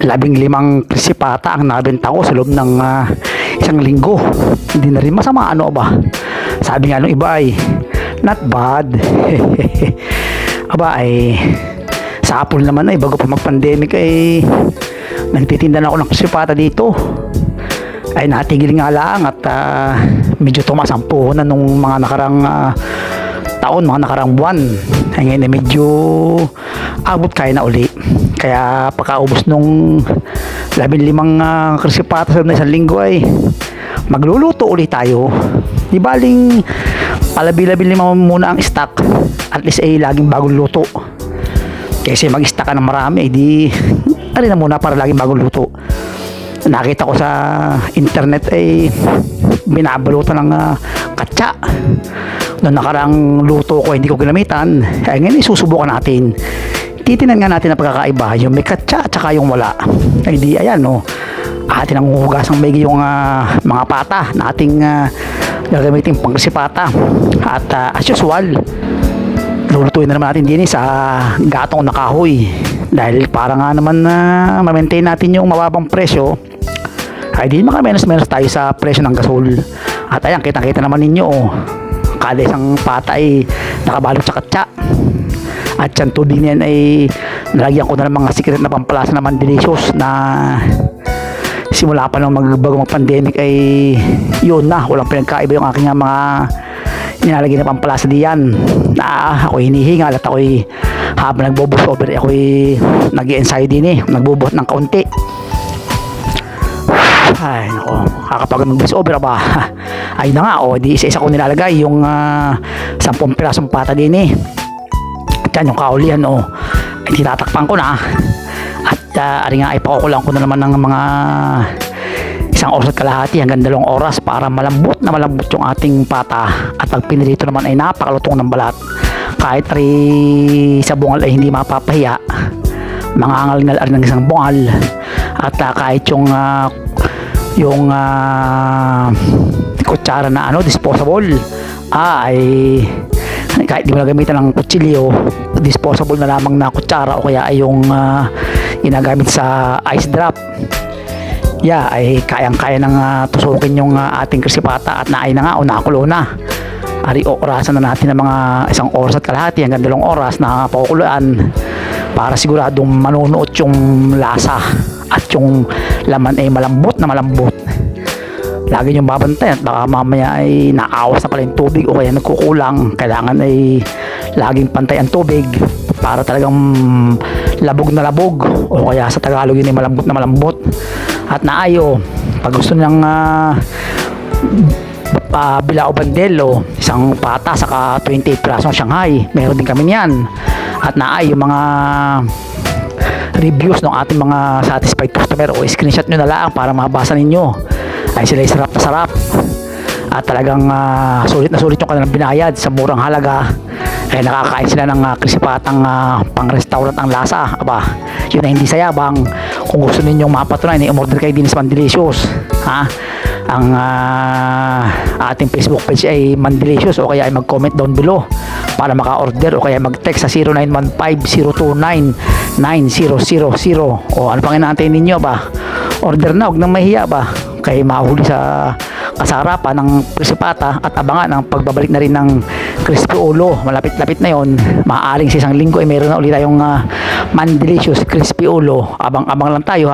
15 krisipata ang nabenta ko sa loob ng isang linggo. Hindi na rin masama, ano ba? Sabi nga nung iba ay not bad. Aba ay sa Apple naman ay bago pa mag-pandemic ay nagtitinda na ako ng krisipata dito. Ay natigil nga lang at medyo tumaas ang puhunan nung mga nakarang taon, mga nakarang buwan. Ay ngayon ay medyo abot kaya na uli. Kaya pagkaubos nung 15 krisipata sa isang linggo ay magluluto ulit tayo. Di baling palabi-labi muna ang stock, at least ay laging bagong luto. Kasi mag-stock ka ng marami, di alin na muna para laging bagong luto. Nakita ko sa internet ay binabalutan ng katsa. Noong nakarang luto ko hindi ko ginamitan, ay ngayon susubukan natin. Titinan nga natin ang pagkakaiba, yung may katsa at saka yung wala. Ay di ayan no, atin ang huhugasang may yung mga pata na ating gagamitin pang krisipata. At as usual, lulutuin na naman natin din sa gatong na kahoy. Dahil para nga naman ma-maintain natin yung mababang presyo, ay di maka-menos tayo sa presyo ng gasol. At ayan, kitang-kita naman ninyo kada isang pata ay nakabalot sa katsa. At yung tubig niyan ay nalagyan ko na ng mga secret na pampalasa na Mandelicious na simula pa nung bago mag-pandemic ay yun na, walang pinagkaiba yung aking mga nilalagay na pampalasa diyan. Ako hinihingal at ako'y habang nagbo-voice over ako'y nag-i-ensayo din nagbubuhat ng kaunti. Ay nako, kakapagod ng voice over ba? Ay na nga, di isa-isa ko nilalagay yung 10 pirasong pata din yan yung kaulihan ay titatakpan ko na. At ari nga ay pakukulang ko na naman ng mga 1 oras at kalahati hanggang 2 oras para malambot na malambot yung ating pata. At pag pinirito naman ay napakalutong ng balat. Kahit ari sa bungal ay hindi mapapahiya, mangangal-ngal ari ng isang bungal. At kahit yung kutsara na disposable ay kahit di mo na gamitan ng kutsilyo, disposable na lamang na kutsara o kaya ay yung ginagamit sa ice drop, ay kayang-kaya nang tusukin yung ating krisipata. At naay na nga o nakulo na. Ari orasan na natin ng mga 1 oras at kalahati hanggang 2 oras na pakukuluan para siguradong manunuot yung lasa at yung laman ay malambot na malambot. Lagi yung babantayan at baka mamaya ay naawas na pala yung tubig o kaya nagkukulang. Kailangan ay laging pantay ang tubig para talagang labog na labog, o kaya sa Tagalog yun ay malambot na malambot. At naayo pag gusto niyang bilao bandel isang pata saka 28 pirasong Shanghai, meron din kami niyan. At naay yung mga reviews ng ating mga satisfied customer o screenshot nyo na lang para mabasa ninyo. Ay sila sarap na sarap at talagang sulit na sulit yung kanilang binayad sa murang halaga. Ay nakakain sila ng krisipatang pang restaurant ang lasa. Aba, yun na hindi sayabang. Kung gusto ninyong mapatunayan, i-order kayo din sa Mandelicious. Ang ating Facebook page ay Mandelicious, o kaya ay mag-comment down below para maka-order, o kaya mag-text sa 0915-029-9000. O ano pang inaantay ninyo ba? Order na, huwag nang mahiya ba? Kaya mahuli sa kasarapan ng krisipata at abangan ang pagbabalik na rin ng crispy ulo. Malapit-lapit na yon. Maaaring sa isang linggo ay meron na ulit tayong Mandelicious crispy ulo. Abang-abang lang tayo